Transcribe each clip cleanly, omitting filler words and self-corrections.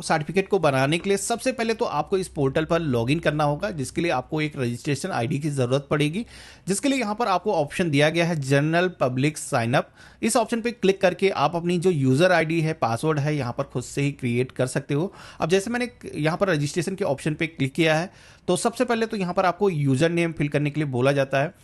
Certificate को बनाने के लिए सबसे पहले तो आपको इस पोर्टल पर लॉगिन करना होगा, जिसके लिए आपको एक रजिस्ट्रेशन आईडी की जरूरत पड़ेगी, जिसके लिए यहाँ पर आपको ऑप्शन दिया गया है जनरल पब्लिक साइन अप। इस ऑप्शन पे क्लिक करके आप अपनी जो यूजर आईडी है, पासवर्ड है, यहाँ पर खुद से ही क्रिएट कर सकते हो। अब जैसे मैंने यहाँ पर रजिस्ट्रेशन के ऑप्शन पे क्लिक किया है, तो सबसे पहले तो यहाँ पर आपको यूजर नेम फिल करने के लिए बोला जाता है,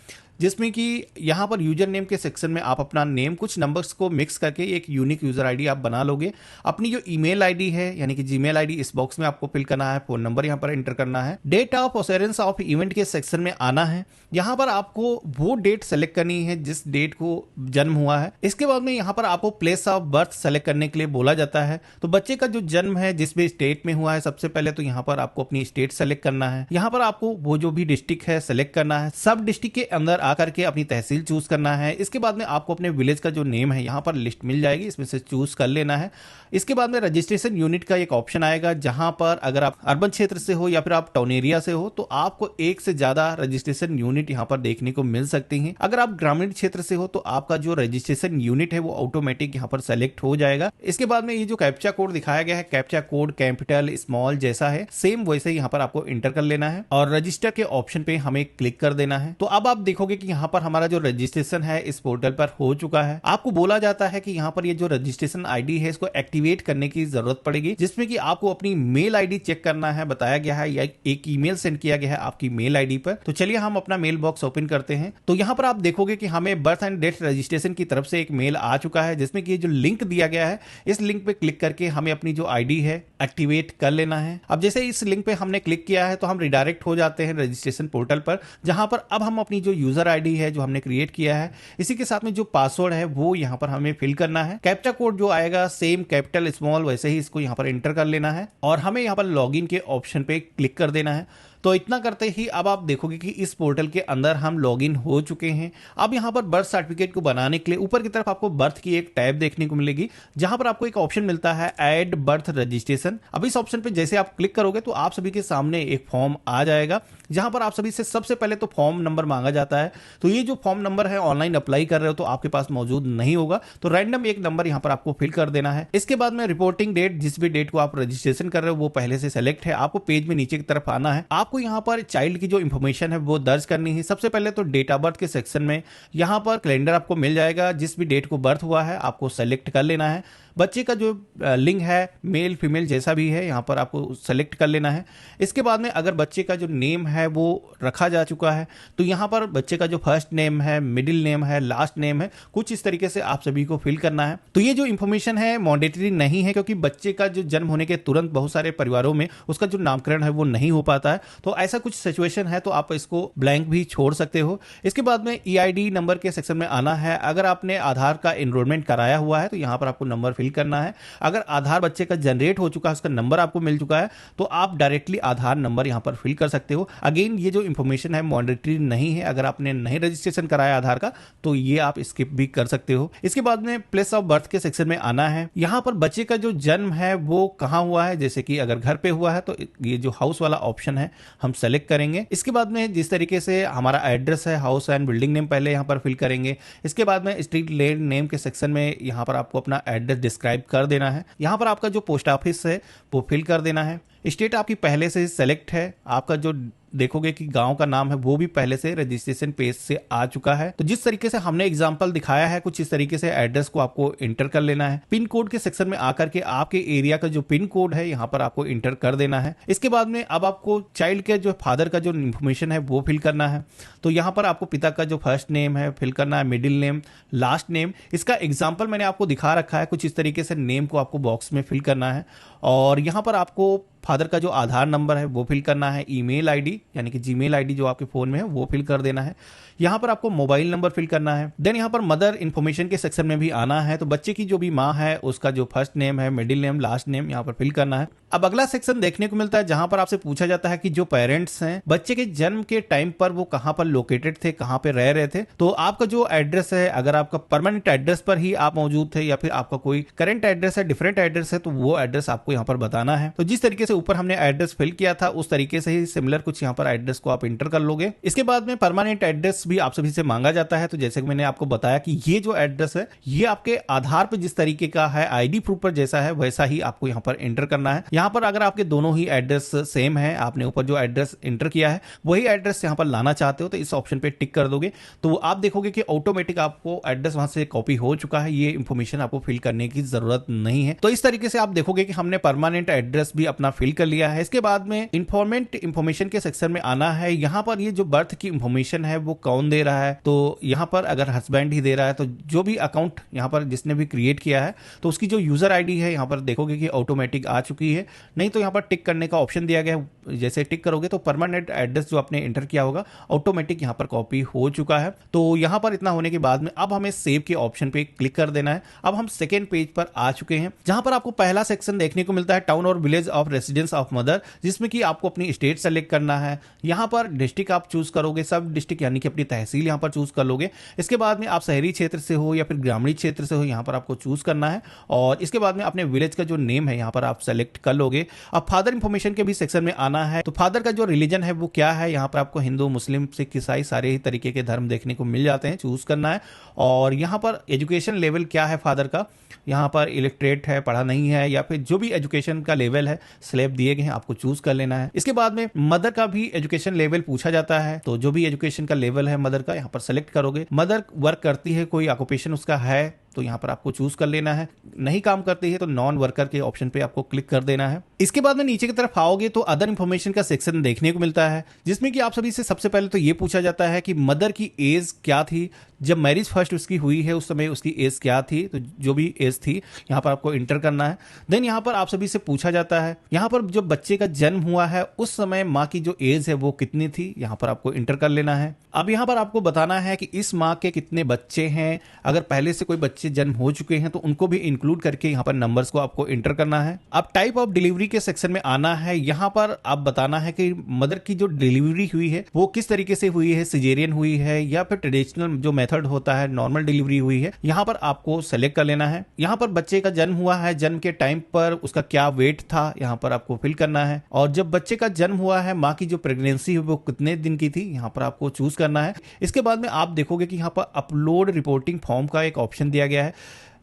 जिसमें कि यहाँ पर यूजर नेम के सेक्शन में आप अपना नेम कुछ नंबर्स को मिक्स करके एक यूनिक यूजर आईडी आप बना लोगे। अपनी जो ईमेल आईडी है यानी कि जीमेल आईडी इस बॉक्स में आपको फिल करना है, फोन नंबर यहाँ पर एंटर करना है। डेट ऑफ ऑसरेंस ऑफ इवेंट के सेक्शन में आना है, यहाँ पर आपको वो डेट सेलेक्ट करनी है जिस डेट को जन्म हुआ है। इसके बाद में यहाँ पर आपको प्लेस ऑफ बर्थ सेलेक्ट करने के लिए बोला जाता है, तो बच्चे का जो जन्म है जिस भी स्टेट में हुआ है, सबसे पहले तो यहाँ पर आपको अपनी स्टेट सेलेक्ट करना है। यहाँ पर आपको वो जो भी डिस्ट्रिक्ट है सेलेक्ट करना है, सब डिस्ट्रिक्ट के अंदर आकर के अपनी तहसील चूज करना है। इसके बाद में आपको अपने विलेज का जो नेम है यहाँ पर लिस्ट मिल जाएगी, इसमें से चूज कर लेना है। इसके बाद में रजिस्ट्रेशन यूनिट का एक ऑप्शन आएगा, जहां पर अगर आप अर्बन क्षेत्र से हो या फिर आप टाउन एरिया से हो तो आपको एक से ज्यादा रजिस्ट्रेशन यूनिट यहाँ पर देखने को मिल सकती हैं। अगर आप ग्रामीण क्षेत्र से हो तो आपका जो रजिस्ट्रेशन यूनिट है वो ऑटोमेटिक यहाँ पर सेलेक्ट हो जाएगा। इसके बाद में ये जो कैप्चा कोड दिखाया गया है, कैप्चा कोड कैपिटल स्मॉल जैसा है, सेम वैसे यहाँ पर आपको एंटर कर लेना है और रजिस्टर के ऑप्शन पे हमें क्लिक कर देना है। तो अब आप देखोगे कि यहाँ पर हमारा जो रजिस्ट्रेशन है इस पोर्टल पर हो चुका है। आपको बोला जाता है कि यहाँ पर ये जो रजिस्ट्रेशन आईडी है इसको एक्टिवेट करने की जरूरत पड़ेगी, जिसमें कि आपको अपनी मेल आईडी चेक करना है। बताया गया है या एक ईमेल सेंड किया गया है आपकी मेल आईडी पर। तो चलिए हम अपना मेल बॉक्स ओपन करते हैं। तो यहाँ पर आप देखोगे कि हमें बर्थ एंड डेथ रजिस्ट्रेशन की तरफ से एक मेल आ चुका है, जिसमें कि जो लिंक दिया गया है इस लिंक पे क्लिक करके हमें अपनी जो आईडी है एक्टिवेट कर लेना है। अब जैसे इस लिंक पे हमने क्लिक किया है तो हम रिडायरेक्ट हो जाते हैं रजिस्ट्रेशन पोर्टल पर, जहां पर अब हम अपनी जो यूजर आईडी है जो हमने क्रिएट किया है, इसी के साथ में जो पासवर्ड है वो यहाँ पर हमें फिल करना है। कैप्चा कोड जो आएगा सेम कैपिटल स्मॉल वैसे ही इसको यहाँ पर एंटर कर लेना है और हमें यहाँ पर लॉगिन के ऑप्शन पे क्लिक कर देना है। तो इतना करते ही अब आप देखोगे कि इस पोर्टल के अंदर हम लॉगिन हो चुके हैं। अब यहाँ पर बर्थ सर्टिफिकेट को बनाने के लिए ऊपर की तरफ आपको बर्थ की एक टैब देखने को मिलेगी, जहां पर आपको एक ऑप्शन मिलता है ऐड बर्थ रजिस्ट्रेशन। अब इस ऑप्शन पे जैसे आप क्लिक करोगे तो आप सभी के सामने एक फॉर्म आ जाएगा, जहां पर आप सभी से सबसे पहले तो फॉर्म नंबर मांगा जाता है। तो ये जो फॉर्म नंबर है ऑनलाइन अप्लाई कर रहे हो तो आपके पास मौजूद नहीं होगा, तो रैंडम एक नंबर यहाँ पर आपको फिल कर देना है। इसके बाद में रिपोर्टिंग डेट, जिस भी डेट को आप रजिस्ट्रेशन कर रहे हो वो पहले से सेलेक्ट है। आपको पेज में नीचे की तरफ आना है, आपको यहाँ पर चाइल्ड की जो इंफॉर्मेशन है वो दर्ज करनी है। सबसे पहले तो डेट ऑफ बर्थ के सेक्शन में यहाँ पर कैलेंडर आपको मिल जाएगा, जिस भी डेट को बर्थ हुआ है आपको सेलेक्ट कर लेना है। बच्चे का जो लिंग है मेल फीमेल जैसा भी है यहाँ पर आपको सेलेक्ट कर लेना है। इसके बाद में अगर बच्चे का जो नेम है वो रखा जा चुका है तो यहाँ पर बच्चे का जो फर्स्ट नेम है, मिडिल नेम है, लास्ट नेम है, कुछ इस तरीके से आप सभी को फिल करना है। तो ये जो इंफॉर्मेशन है मैंडेटरी नहीं है, क्योंकि बच्चे का जो जन्म होने के तुरंत बहुत सारे परिवारों में उसका जो नामकरण है वो नहीं हो पाता है, तो ऐसा कुछ सिचुएशन है तो आप इसको ब्लैंक भी छोड़ सकते हो। इसके बाद में EID नंबर के सेक्शन में आना है। अगर आपने आधार का एनरोलमेंट कराया हुआ है तो यहाँ पर आपको नंबर फिल करना है। अगर आधार बच्चे का जनरेट हो चुका है, उसका नंबर आपको मिल चुका है, तो आप डायरेक्टली आधार नंबर यहाँ पर फिल कर सकते हो। अगेन ये जो इंफॉर्मेशन है मैंडेटरी नहीं है, अगर आपने नहीं रजिस्ट्रेशन कराया आधार का तो ये आप स्किप भी कर सकते हो। इसके बाद में प्लेस ऑफ बर्थ के सेक्शन में आना है। यहाँ पर बच्चे का जो जन्म है वो कहाँ हुआ है, जैसे कि अगर घर पे हुआ है तो ये जो हाउस वाला ऑप्शन है हम सेलेक्ट करेंगे। इसके बाद में जिस तरीके से हमारा एड्रेस है, हाउस एंड बिल्डिंग नेम पहले यहाँ पर फिल करेंगे। इसके बाद में स्ट्रीट लैंड नेम के सेक्शन में यहाँ पर आपको अपना एड्रेस डिस्क्राइब कर देना है। यहाँ पर आपका जो पोस्ट ऑफिस है वो फिल कर देना है। स्टेट आपकी पहले से सेलेक्ट है। आपका जो देखोगे कि गांव का नाम है वो भी पहले से रजिस्ट्रेशन पेज से आ चुका है। तो जिस तरीके से हमने एग्जांपल दिखाया है कुछ इस तरीके से एड्रेस को आपको इंटर कर लेना है। पिन कोड के सेक्शन में आकर के आपके एरिया का जो पिन कोड है यहाँ पर आपको इंटर कर देना है। इसके बाद में अब आपको चाइल्ड के जो फादर का जो इन्फॉर्मेशन है वो फिल करना है। तो यहाँ पर आपको पिता का जो फर्स्ट नेम है फिल करना है, मिडिल नेम, लास्ट नेम। इसका एग्जाम्पल मैंने आपको दिखा रखा है, कुछ इस तरीके से नेम को आपको बॉक्स में फिल करना है। और यहाँ पर आपको फादर का जो आधार नंबर है वो फिल करना है। ईमेल आईडी यानी कि जीमेल आईडी जो आपके फोन में है वो फिल कर देना है। यहाँ पर आपको मोबाइल नंबर फिल करना है। देन यहाँ पर मदर इन्फॉर्मेशन के सेक्शन में भी आना है। तो बच्चे की जो भी माँ है उसका जो फर्स्ट नेम है, मिडिल नेम, लास्ट नेम यहाँ पर फिल करना है। अब अगला सेक्शन देखने को मिलता है जहां पर आपसे पूछा जाता है कि जो पेरेंट्स हैं बच्चे के जन्म के टाइम पर वो कहां पर लोकेटेड थे, कहां पे रह रहे थे। तो आपका जो एड्रेस है, अगर आपका परमानेंट एड्रेस पर ही आप मौजूद थे या फिर आपका कोई करंट एड्रेस है, डिफरेंट एड्रेस है, तो वो एड्रेस आपको यहाँ पर बताना है। तो जिस तरीके से ऊपर हमने एड्रेस फिल किया था उस तरीके से ही सिमिलर कुछ यहाँ पर एड्रेस को आप इंटर कर लोगे। इसके बाद में परमानेंट एड्रेस भी आप सभी से मांगा जाता है। तो जैसे कि मैंने आपको बताया कि ये जो एड्रेस है ये आपके आधार पर जिस तरीके का है, आईडी प्रूफ पर जैसा है वैसा ही आपको यहाँ पर एंटर करना है। यहाँ पर अगर आपके दोनों ही एड्रेस सेम है, आपने ऊपर जो एड्रेस एंटर किया है वही एड्रेस यहाँ पर लाना चाहते हो तो इस ऑप्शन पे टिक कर दोगे तो आप देखोगे कि ऑटोमेटिक आपको एड्रेस वहां से कॉपी हो चुका है। ये इंफॉर्मेशन आपको फिल करने की जरूरत नहीं है। तो इस तरीके से आप देखोगे कि हमने परमानेंट एड्रेस भी अपना फिल कर लिया है। इसके बाद में इंफॉर्मेशन के सेक्शन में आना है। यहाँ पर ये जो बर्थ की इंफॉर्मेशन है वो कौन दे रहा है, तो यहाँ पर अगर हस्बैंड ही दे रहा है तो जो भी अकाउंट यहाँ पर जिसने भी क्रिएट किया है तो उसकी जो यूजर आईडी है यहाँ पर देखोगे कि ऑटोमेटिक आ चुकी है। नहीं तो यहाँ पर टिक करने का ऑप्शन दिया गया है, जैसे टिक करोगे तो परमानेंट एड्रेस जो आपने एंटर किया होगा ऑटोमेटिक यहाँ पर कॉपी हो चुका है। तो यहाँ पर इतना होने के बाद में अब हमें सेव के ऑप्शन पे क्लिक कर देना है। अब हम सेकेंड पेज पर आ चुके हैं जहां पर आपको पहला सेक्शन देखने को मिलता है टाउन और village of residence of mother, जिसमें कि आपको अपनी स्टेट सेलेक्ट करना है। यहाँ पर डिस्ट्रिक्ट आप चूज करोगे, सब डिस्ट्रिक्ट यानी कि अपनी तहसील यहाँ पर चूज कर लोगे। इसके बाद में आप शहरी क्षेत्र से हो या फिर ग्रामीण क्षेत्र से हो यहाँ पर आपको चूज करना है और इसके बाद में अपने विलेज का जो नेम है यहाँ पर आप सेलेक्ट कर लोगे। अब फादर इंफॉर्मेशन के भी सेक्शन में आना है। तो फादर का जो रिलीजन है वो क्या है, यहाँ पर आपको हिंदू, मुस्लिम, सिख, ईसाई सारे ही तरीके के धर्म देखने को मिल जाते हैं, चूज करना है। और यहाँ पर एजुकेशन लेवल क्या है फादर का, यहाँ पर इलेक्ट्रेट है, पढ़ा नहीं है, या फिर जो भी एजुकेशन का लेवल है स्लैब दिए गए हैं आपको चूज कर लेना है। इसके बाद में मदर का भी एजुकेशन लेवल पूछा जाता है, तो जो भी एजुकेशन का लेवल है मदर का यहाँ पर सेलेक्ट करोगे। मदर वर्क करती है, कोई ऑक्यूपेशन उसका है तो यहाँ पर आपको चूज कर लेना है। नहीं काम करती है तो नॉन वर्कर के ऑप्शन पे आपको क्लिक कर देना है। इसके बाद में नीचे की तरफ आओगे तो अदर इंफॉर्मेशन का सेक्शन देखने को मिलता है, जिसमें कि आप सभी से सबसे पहले तो ये पूछा जाता है कि मदर की एज क्या थी, जब मैरिज फर्स्ट उसकी हुई है उस समय उसकी एज क्या थी। तो जो भी एज थी यहाँ पर आपको इंटर करना है। देन यहाँ पर आप सभी से पूछा जाता है यहाँ पर जो बच्चे का जन्म हुआ है उस समय माँ की जो एज है वो कितनी थी, यहाँ पर आपको इंटर कर लेना है। अब यहाँ पर आपको बताना है कि इस माँ के कितने बच्चे हैं, अगर पहले से कोई बच्चे जन्म हो चुके हैं तो उनको भी इंक्लूड करके यहाँ पर नंबर्स को आपको इंटर करना है। अब टाइप ऑफ डिलीवरी के सेक्शन में आना है। यहाँ पर आप बताना है कि मदर की जो डिलीवरी हुई है वो किस तरीके से हुई है, सिजेरियन हुई है या फिर ट्रेडिशनल जो मेथड होता है नॉर्मल डिलीवरी हुई है, यहाँ पर आपको सेलेक्ट कर लेना है। यहाँ पर बच्चे का जन्म हुआ है, जन्म के टाइम पर उसका क्या वेट था यहाँ पर आपको फिल करना है। और जब बच्चे का जन्म हुआ है माँ की जो प्रेगनेंसी है वो कितने दिन की थी यहाँ पर आपको चूज करना है। इसके बाद में आप देखोगे कि यहाँ पर अपलोड रिपोर्टिंग फॉर्म का एक ऑप्शन दिया गया है,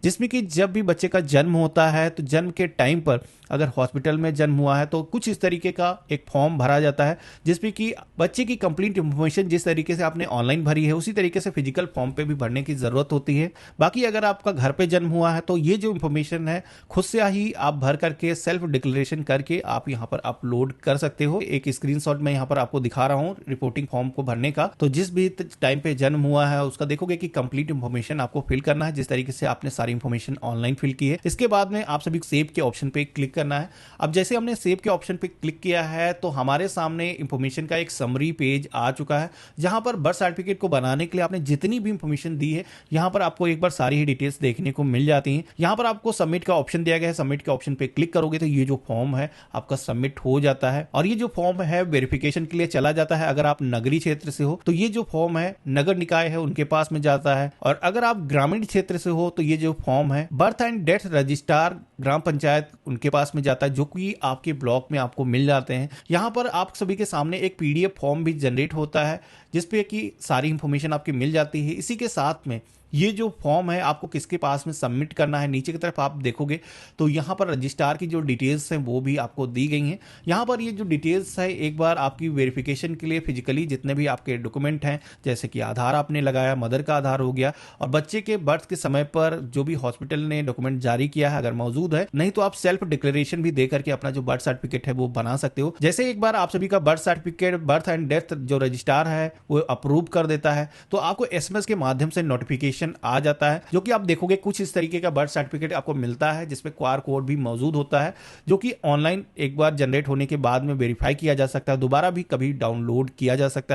जिसमें कि जब भी बच्चे का जन्म होता है तो जन्म के टाइम पर अगर हॉस्पिटल में जन्म हुआ है तो कुछ इस तरीके का एक फॉर्म भरा जाता है, जिसमें कि बच्चे की कंप्लीट इंफॉर्मेशन जिस तरीके से आपने ऑनलाइन भरी है उसी तरीके से फिजिकल फॉर्म पे भी भरने की जरूरत होती है। बाकी अगर आपका घर पे जन्म हुआ है तो ये जो इंफॉर्मेशन है खुद से ही आप भर करके सेल्फ डिक्लेरेशन करके आप यहाँ पर अपलोड कर सकते हो। एक स्क्रीनशॉट में यहाँ पर आपको दिखा रहा हूँ रिपोर्टिंग फॉर्म को भरने का। तो जिस भी टाइम पे जन्म हुआ है उसका देखोगे कि कंप्लीट इंफॉर्मेशन आपको फिल करना है जिस तरीके से आपने सारी इंफॉर्मेशन ऑनलाइन फिल की है। इसके बाद में आप सभी सेव के ऑप्शन पे क्लिक करना है। अब जैसे हमने सेव के ऑप्शन पे क्लिक किया है तो हमारे सामने इंफॉर्मेशन का एक समरी पेज आ चुका है, जहां पर बर्थ सर्टिफिकेट को बनाने के लिए आपने जितनी भी इंफॉर्मेशन दी है यहां पर आपको एक बार सारी ही डिटेल्स देखने को मिल जाती हैं। यहां पर आपको सबमिट का ऑप्शन दिया गया है, सबमिट के ऑप्शन पे क्लिक करोगे तो ये जो फॉर्म है आपका सबमिट हो जाता है और ये जो फॉर्म है वेरिफिकेशन के लिए चला जाता है। अगर आप नगरीय क्षेत्र से हो तो ये जो फॉर्म है नगर निकाय है उनके पास में जाता है, और अगर आप ग्रामीण क्षेत्र से हो तो ये जो फॉर्म है बर्थ एंड डेथ रजिस्ट्रार ग्राम पंचायत उनके पास में जाता है, जो कि आपके ब्लॉक में आपको मिल जाते हैं। यहाँ पर आप सभी के सामने एक पीडीएफ फॉर्म भी जनरेट होता है जिसपे कि सारी इंफॉर्मेशन आपकी मिल जाती है। इसी के साथ में ये जो फॉर्म है आपको किसके पास में सबमिट करना है, नीचे की तरफ आप देखोगे तो यहाँ पर रजिस्ट्रार की जो डिटेल्स हैं वो भी आपको दी गई हैं। यहाँ पर ये जो डिटेल्स है एक बार आपकी वेरिफिकेशन के लिए फिजिकली जितने भी आपके डॉक्यूमेंट हैं, जैसे कि आधार आपने लगाया, मदर का आधार हो गया, और बच्चे के बर्थ के समय पर जो भी हॉस्पिटल ने डॉक्यूमेंट जारी किया है अगर मौजूद है, नहीं तो आप सेल्फ डिक्लेरेशन भी दे करके अपना जो बर्थ सर्टिफिकेट है वो बना सकते हो। जैसे एक बार आप सभी का birth certificate birth and death जो रजिस्ट्रार है वो अप्रूव कर देता है तो आपको एसएमएस के माध्यम से नोटिफिकेशन आ जाता है, जो कि आप देखोगे कुछ इस तरीके का बर्थ सर्टिफिकेट आपको मिलता है जिसमें क्यूआर कोड भी मौजूद होता है, जो कि ऑनलाइन एक बार जनरेट होने के बाद में वेरीफाई किया जा सकता है, दोबारा भी कभी डाउनलोड किया जा सकता है।